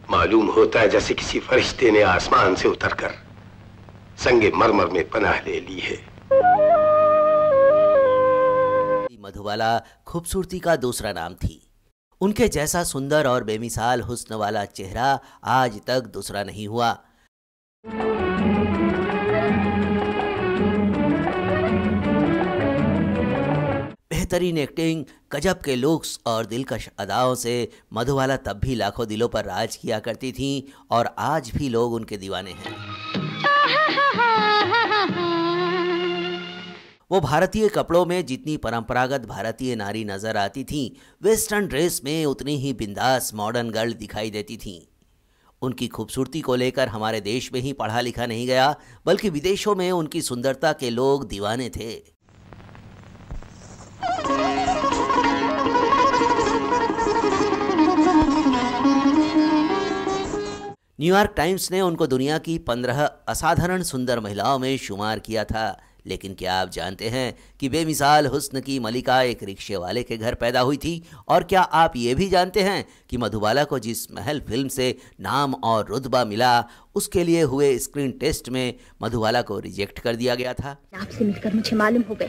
मालूम होता है जैसे किसी फरिश्ते ने आसमान से उतरकर संगे मरमर में पनाह ले ली है। मधुबाला खूबसूरती का दूसरा नाम थी। उनके जैसा सुंदर और बेमिसाल हुस्न वाला चेहरा आज तक दूसरा नहीं हुआ। बेहतरीन एक्टिंग, गजब के लुक्स और दिलकश अदाओं से मधुबाला तब भी लाखों दिलों पर राज किया करती थीं और आज भी लोग उनके दीवाने हैं। वो भारतीय कपड़ों में जितनी परंपरागत भारतीय नारी नजर आती थीं, वेस्टर्न ड्रेस में उतनी ही बिंदास मॉडर्न गर्ल दिखाई देती थीं। उनकी खूबसूरती को लेकर हमारे देश में ही पढ़ा लिखा नहीं गया, बल्कि विदेशों में उनकी सुंदरता के लोग दीवाने थे। न्यूयॉर्क टाइम्स ने उनको दुनिया की 15 असाधारण सुंदर महिलाओं में शुमार किया था। लेकिन क्या आप जानते हैं कि बेमिसाल हुस्न की मलिका एक रिक्शे वाले के घर पैदा हुई थी? और क्या आप ये भी जानते हैं कि मधुबाला को जिस महल फिल्म से नाम और रुतबा मिला, उसके लिए हुए स्क्रीन टेस्ट में मधुबाला को रिजेक्ट कर दिया गया था? आपसे मिलकर मुझे मालूम हो गया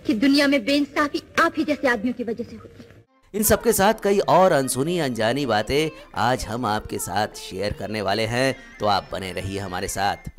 कि दुनिया में बेइंसाफी आप ही जैसे आदमियों की वजह से होती है। इन सबके साथ कई और अनसुनी अनजानी बातें आज हम आपके साथ शेयर करने वाले हैं, तो आप बने रहिए हमारे साथ।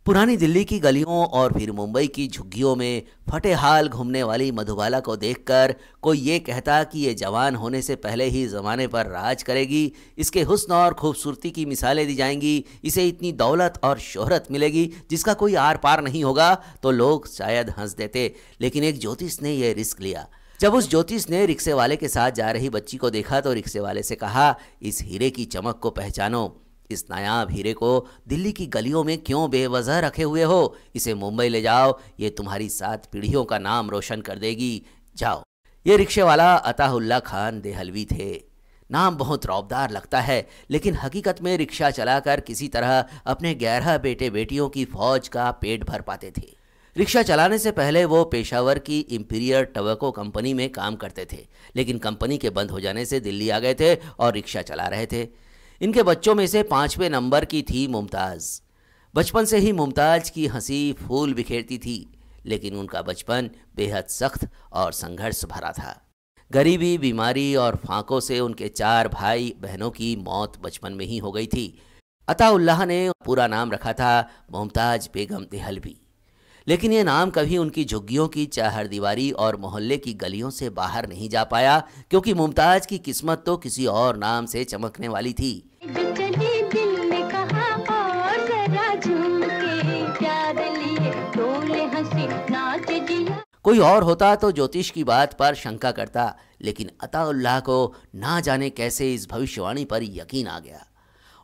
पुरानी दिल्ली की गलियों और फिर मुंबई की झुग्गियों में फटे हाल घूमने वाली मधुबाला को देखकर कोई ये कहता कि ये जवान होने से पहले ही ज़माने पर राज करेगी, इसके हुस्न और खूबसूरती की मिसालें दी जाएंगी, इसे इतनी दौलत और शोहरत मिलेगी जिसका कोई आर पार नहीं होगा, तो लोग शायद हंस देते। लेकिन एक ज्योतिष ने यह रिस्क लिया। जब उस ज्योतिष ने रिक्शे वाले के साथ जा रही बच्ची को देखा तो रिक्शे वाले से कहा, इस हीरे की चमक को पहचानो। इस नायाब हीरे को दिल्ली की गलियों में क्यों बेवजह रखे हुए हो? इसे मुंबई ले जाओ, ये तुम्हारी 7 पीढ़ियों का नाम रोशन कर देगी। जाओ। ये रिक्शे वाला अताउल्लाह खान देहलवी थे। नाम बहुत रौबदार लगता है, लेकिन हकीकत में रिक्शा चलाकर किसी तरह अपने 11 बेटे बेटियों की फौज का पेट भर पाते थे। रिक्शा चलाने से पहले वो पेशावर की इंपीरियल टबैको कंपनी में काम करते थे, लेकिन कंपनी के बंद हो जाने से दिल्ली आ गए थे और रिक्शा चला रहे थे। इनके बच्चों में से 5वें नंबर की थी मुमताज़। बचपन से ही मुमताज़ की हंसी फूल बिखेरती थी, लेकिन उनका बचपन बेहद सख्त और संघर्ष भरा था। गरीबी, बीमारी और फांकों से उनके 4 भाई बहनों की मौत बचपन में ही हो गई थी। अताउल्लाह ने पूरा नाम रखा था मुमताज़ बेगम देहलवी, लेकिन ये नाम कभी उनकी झुग्गियों की चारदीवारी और मोहल्ले की गलियों से बाहर नहीं जा पाया, क्योंकि मुमताज़ की किस्मत तो किसी और नाम से चमकने वाली थी। कोई और होता तो ज्योतिष की बात पर शंका करता, लेकिन अताउल्लाह को ना जाने कैसे इस भविष्यवाणी पर यकीन आ गया।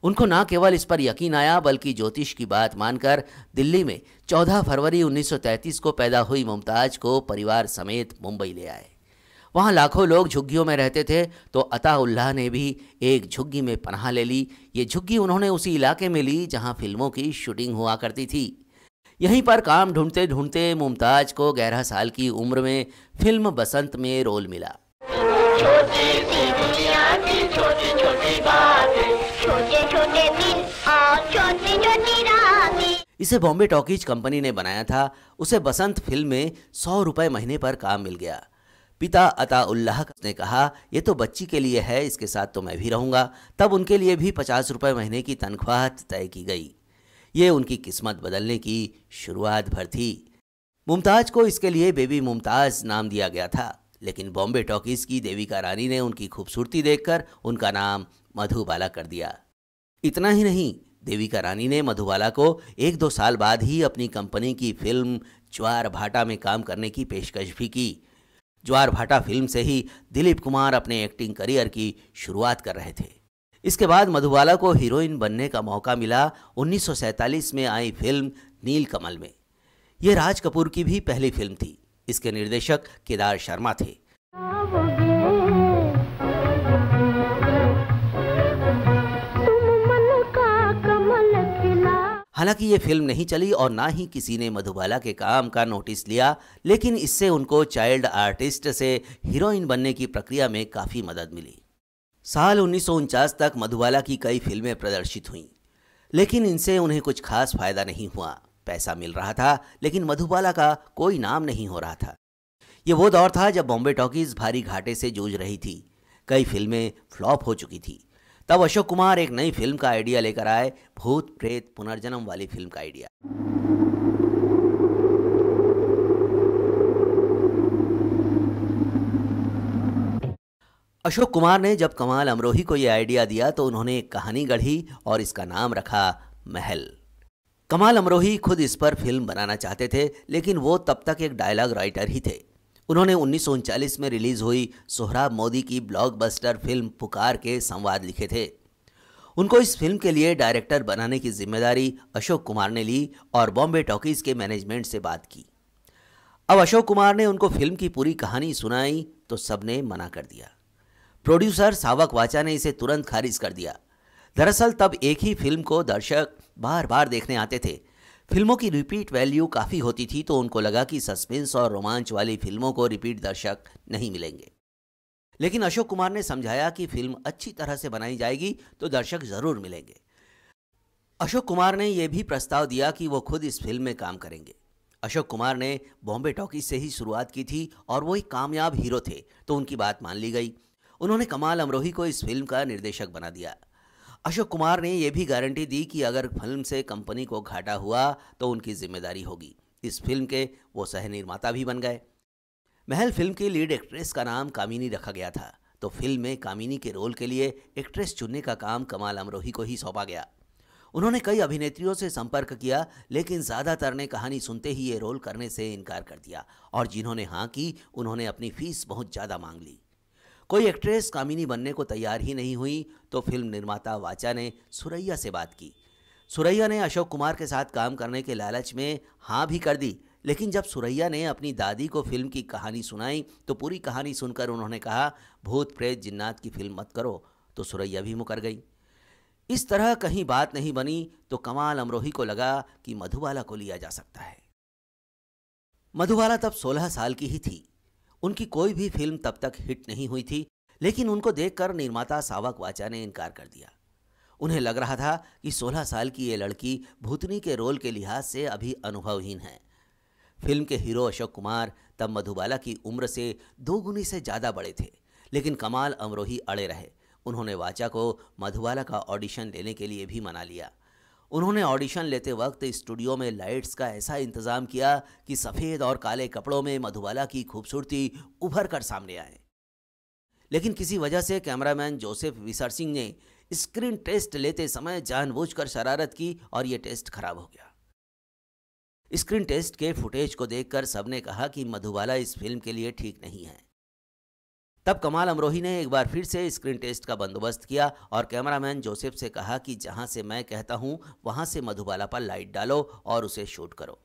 उनको ना केवल इस पर यकीन आया, बल्कि ज्योतिष की बात मानकर दिल्ली में 14 फरवरी 1933 को पैदा हुई मुमताज़ को परिवार समेत मुंबई ले आए। वहाँ लाखों लोग झुग्गियों में रहते थे, तो अताउल्लाह ने भी एक झुग्गी में पनाह ले ली। ये झुग्गी उन्होंने उसी इलाके में ली जहाँ फिल्मों की शूटिंग हुआ करती थी। यहीं पर काम ढूंढते ढूंढते मुमताज़ को 11 साल की उम्र में फिल्म बसंत में रोल मिला। छोटी सी दुनिया की छोटी छोटी बातें, छोटे छोटे दिन और छोटी छोटी रातें। इसे बॉम्बे टॉकीज कंपनी ने बनाया था। उसे बसंत फिल्म में 100 रुपए महीने पर काम मिल गया। पिता अताउल्लाह ने कहा, ये तो बच्ची के लिए है, इसके साथ तो मैं भी रहूंगा। तब उनके लिए भी 50 रुपए महीने की तनख्वाह तय की गई। ये उनकी किस्मत बदलने की शुरुआत भर थी। मुमताज़ को इसके लिए बेबी मुमताज़ नाम दिया गया था, लेकिन बॉम्बे टॉकीज की देविका रानी ने उनकी खूबसूरती देखकर उनका नाम मधुबाला कर दिया। इतना ही नहीं, देविका रानी ने मधुबाला को 1-2 साल बाद ही अपनी कंपनी की फिल्म ज्वार भाटा में काम करने की पेशकश भी की। ज्वार भाटा फिल्म से ही दिलीप कुमार अपने एक्टिंग करियर की शुरुआत कर रहे थे। इसके बाद मधुबाला को हीरोइन बनने का मौका मिला 1947 में आई फिल्म नीलकमल में। यह राज कपूर की भी पहली फिल्म थी। इसके निर्देशक केदार शर्मा थे। हालांकि ये फिल्म नहीं चली और ना ही किसी ने मधुबाला के काम का नोटिस लिया, लेकिन इससे उनको चाइल्ड आर्टिस्ट से हीरोइन बनने की प्रक्रिया में काफ़ी मदद मिली। साल 1949 तक मधुबाला की कई फिल्में प्रदर्शित हुईं, लेकिन इनसे उन्हें कुछ खास फायदा नहीं हुआ। पैसा मिल रहा था, लेकिन मधुबाला का कोई नाम नहीं हो रहा था। ये वो दौर था जब बॉम्बे टॉकीज भारी घाटे से जूझ रही थी। कई फिल्में फ्लॉप हो चुकी थी। तब अशोक कुमार एक नई फिल्म का आइडिया लेकर आए, भूत प्रेत पुनर्जन्म वाली फिल्म का आइडिया। अशोक कुमार ने जब कमाल अमरोही को यह आइडिया दिया तो उन्होंने एक कहानी गढ़ी और इसका नाम रखा महल। कमाल अमरोही खुद इस पर फिल्म बनाना चाहते थे, लेकिन वो तब तक एक डायलॉग राइटर ही थे। उन्होंने 1939 में रिलीज हुई सोहराब मोदी की ब्लॉकबस्टर फिल्म पुकार के संवाद लिखे थे। उनको इस फिल्म के लिए डायरेक्टर बनाने की जिम्मेदारी अशोक कुमार ने ली और बॉम्बे टॉकीज के मैनेजमेंट से बात की। अब अशोक कुमार ने उनको फिल्म की पूरी कहानी सुनाई तो सबने मना कर दिया। प्रोड्यूसर सावक वाचा ने इसे तुरंत खारिज कर दिया। दरअसल तब एक ही फिल्म को दर्शक बार बार देखने आते थे। फिल्मों की रिपीट वैल्यू काफ़ी होती थी, तो उनको लगा कि सस्पेंस और रोमांच वाली फिल्मों को रिपीट दर्शक नहीं मिलेंगे। लेकिन अशोक कुमार ने समझाया कि फिल्म अच्छी तरह से बनाई जाएगी तो दर्शक जरूर मिलेंगे। अशोक कुमार ने यह भी प्रस्ताव दिया कि वो खुद इस फिल्म में काम करेंगे। अशोक कुमार ने बॉम्बे टॉकीज से ही शुरुआत की थी और वो एक कामयाब हीरो थे, तो उनकी बात मान ली गई। उन्होंने कमाल अमरोही को इस फिल्म का निर्देशक बना दिया। अशोक कुमार ने यह भी गारंटी दी कि अगर फिल्म से कंपनी को घाटा हुआ तो उनकी जिम्मेदारी होगी। इस फिल्म के वो सह निर्माता भी बन गए। महल फिल्म की लीड एक्ट्रेस का नाम कामिनी रखा गया था, तो फिल्म में कामिनी के रोल के लिए एक्ट्रेस चुनने का काम कमाल अमरोही को ही सौंपा गया। उन्होंने कई अभिनेत्रियों से संपर्क किया, लेकिन ज़्यादातर ने कहानी सुनते ही ये रोल करने से इनकार कर दिया, और जिन्होंने हाँ की उन्होंने अपनी फीस बहुत ज़्यादा मांग ली। कोई एक्ट्रेस कामिनी बनने को तैयार ही नहीं हुई, तो फिल्म निर्माता वाचा ने सुरैया से बात की। सुरैया ने अशोक कुमार के साथ काम करने के लालच में हाँ भी कर दी, लेकिन जब सुरैया ने अपनी दादी को फिल्म की कहानी सुनाई तो पूरी कहानी सुनकर उन्होंने कहा भूत प्रेत जिन्नात की फिल्म मत करो, तो सुरैया भी मुकर गई। इस तरह कहीं बात नहीं बनी तो कमाल अमरोही को लगा कि मधुबाला को लिया जा सकता है। मधुबाला तब 16 साल की ही थी। उनकी कोई भी फिल्म तब तक हिट नहीं हुई थी, लेकिन उनको देखकर निर्माता सावक वाचा ने इनकार कर दिया। उन्हें लग रहा था कि 16 साल की ये लड़की भूतनी के रोल के लिहाज से अभी अनुभवहीन है। फिल्म के हीरो अशोक कुमार तब मधुबाला की उम्र से 2 गुनी से ज़्यादा बड़े थे, लेकिन कमाल अमरोही अड़े रहे। उन्होंने वाचा को मधुबाला का ऑडिशन लेने के लिए भी मना लिया। उन्होंने ऑडिशन लेते वक्त स्टूडियो में लाइट्स का ऐसा इंतज़ाम किया कि सफ़ेद और काले कपड़ों में मधुबाला की खूबसूरती उभर कर सामने आए। लेकिन किसी वजह से कैमरामैन जोसेफ विसर सिंह ने स्क्रीन टेस्ट लेते समय जानबूझकर शरारत की और यह टेस्ट खराब हो गया। स्क्रीन टेस्ट के फुटेज को देखकर सबने कहा कि मधुबाला इस फिल्म के लिए ठीक नहीं है। तब कमाल अमरोही ने एक बार फिर से स्क्रीन टेस्ट का बंदोबस्त किया और कैमरामैन जोसेफ से कहा कि जहां से मैं कहता हूं वहां से मधुबाला पर लाइट डालो और उसे शूट करो।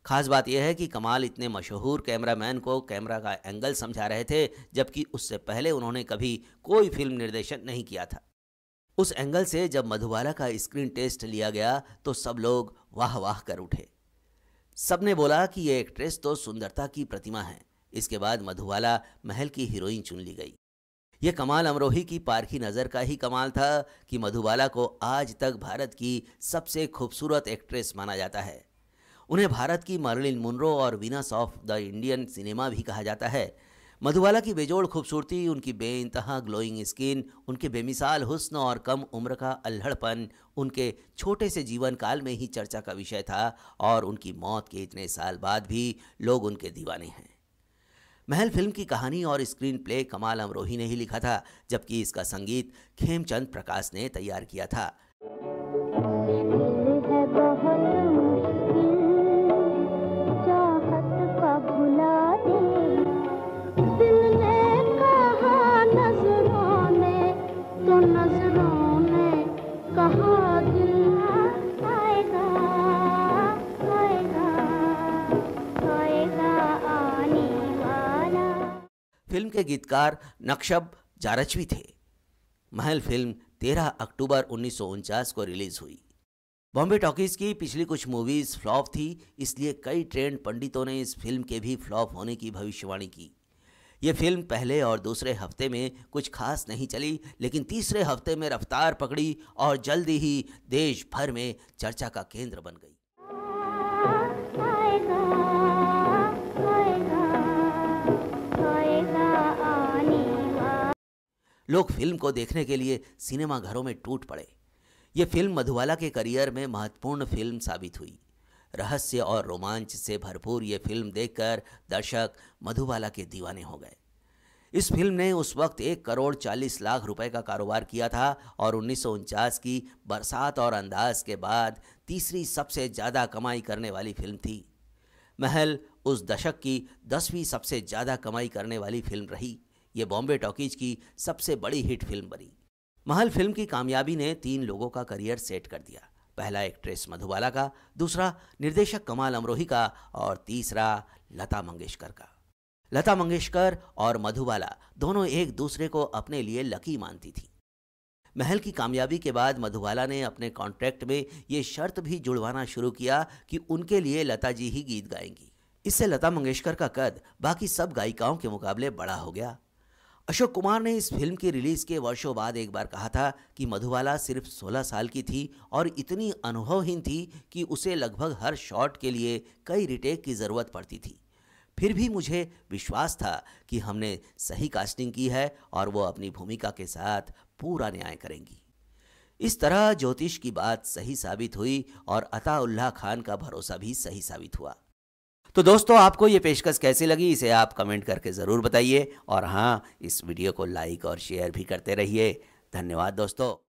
खास बात यह है कि कमाल इतने मशहूर कैमरामैन को कैमरा का एंगल समझा रहे थे, जबकि उससे पहले उन्होंने कभी कोई फिल्म निर्देशन नहीं किया था। उस एंगल से जब मधुबाला का स्क्रीन टेस्ट लिया गया तो सब लोग वाह वाह कर उठे। सबने बोला कि ये एक्ट्रेस तो सुंदरता की प्रतिमा है। इसके बाद मधुबाला महल की हीरोइन चुन ली गई। ये कमाल अमरोही की पारखी नज़र का ही कमाल था कि मधुबाला को आज तक भारत की सबसे खूबसूरत एक्ट्रेस माना जाता है। उन्हें भारत की मर्लिन मुनरो और Venus of the Indian cinema भी कहा जाता है। मधुबाला की बेजोड़ खूबसूरती, उनकी बेइंतहा ग्लोइंग स्किन, उनके बेमिसाल हुस्न और कम उम्र का अल्हड़पन उनके छोटे से जीवन काल में ही चर्चा का विषय था और उनकी मौत के इतने साल बाद भी लोग उनके दीवाने हैं। महल फिल्म की कहानी और स्क्रीन प्ले कमाल अमरोही ने ही लिखा था, जबकि इसका संगीत खेमचंद प्रकाश ने तैयार किया था। फिल्म के गीतकार नक्शब जारचवी थे। महल फिल्म 13 अक्टूबर 1949 को रिलीज हुई। बॉम्बे टॉकीज की पिछली कुछ मूवीज फ्लॉप थी, इसलिए कई ट्रेंड पंडितों ने इस फिल्म के भी फ्लॉप होने की भविष्यवाणी की। ये फिल्म पहले और दूसरे हफ्ते में कुछ खास नहीं चली, लेकिन तीसरे हफ्ते में रफ्तार पकड़ी और जल्दी ही देश भर में चर्चा का केंद्र बन गई। लोग फिल्म को देखने के लिए सिनेमा घरों में टूट पड़े। ये फिल्म मधुबाला के करियर में महत्वपूर्ण फिल्म साबित हुई। रहस्य और रोमांच से भरपूर ये फिल्म देखकर दर्शक मधुबाला के दीवाने हो गए। इस फिल्म ने उस वक्त 1,40,40,00,000 रुपए का कारोबार किया था और 1949 की बरसात और अंदाज के बाद तीसरी सबसे ज़्यादा कमाई करने वाली फिल्म थी। महल उस दशक की 10वीं सबसे ज़्यादा कमाई करने वाली फिल्म रही। ये बॉम्बे टॉकीज की सबसे बड़ी हिट फिल्म बनी। महल फिल्म की कामयाबी ने 3 लोगों का करियर सेट कर दिया। पहला एक्ट्रेस मधुबाला का, दूसरा निर्देशक कमाल अमरोही का और तीसरा लता मंगेशकर का। लता मंगेशकर और मधुबाला दोनों एक दूसरे को अपने लिए लकी मानती थी। महल की कामयाबी के बाद मधुबाला ने अपने कॉन्ट्रैक्ट में ये शर्त भी जुड़वाना शुरू किया कि उनके लिए लता जी ही गीत गाएंगी। इससे लता मंगेशकर का कद बाकी सब गायिकाओं के मुकाबले बड़ा हो गया। अशोक कुमार ने इस फिल्म की रिलीज के वर्षों बाद एक बार कहा था कि मधुबाला सिर्फ 16 साल की थी और इतनी अनुभवहीन थी कि उसे लगभग हर शॉट के लिए कई रिटेक की ज़रूरत पड़ती थी। फिर भी मुझे विश्वास था कि हमने सही कास्टिंग की है और वो अपनी भूमिका के साथ पूरा न्याय करेंगी। इस तरह ज्योतिष की बात सही साबित हुई और अताउल्लाह खान का भरोसा भी सही साबित हुआ। तो दोस्तों, आपको ये पेशकश कैसी लगी, इसे आप कमेंट करके ज़रूर बताइए और हाँ, इस वीडियो को लाइक और शेयर भी करते रहिए। धन्यवाद दोस्तों।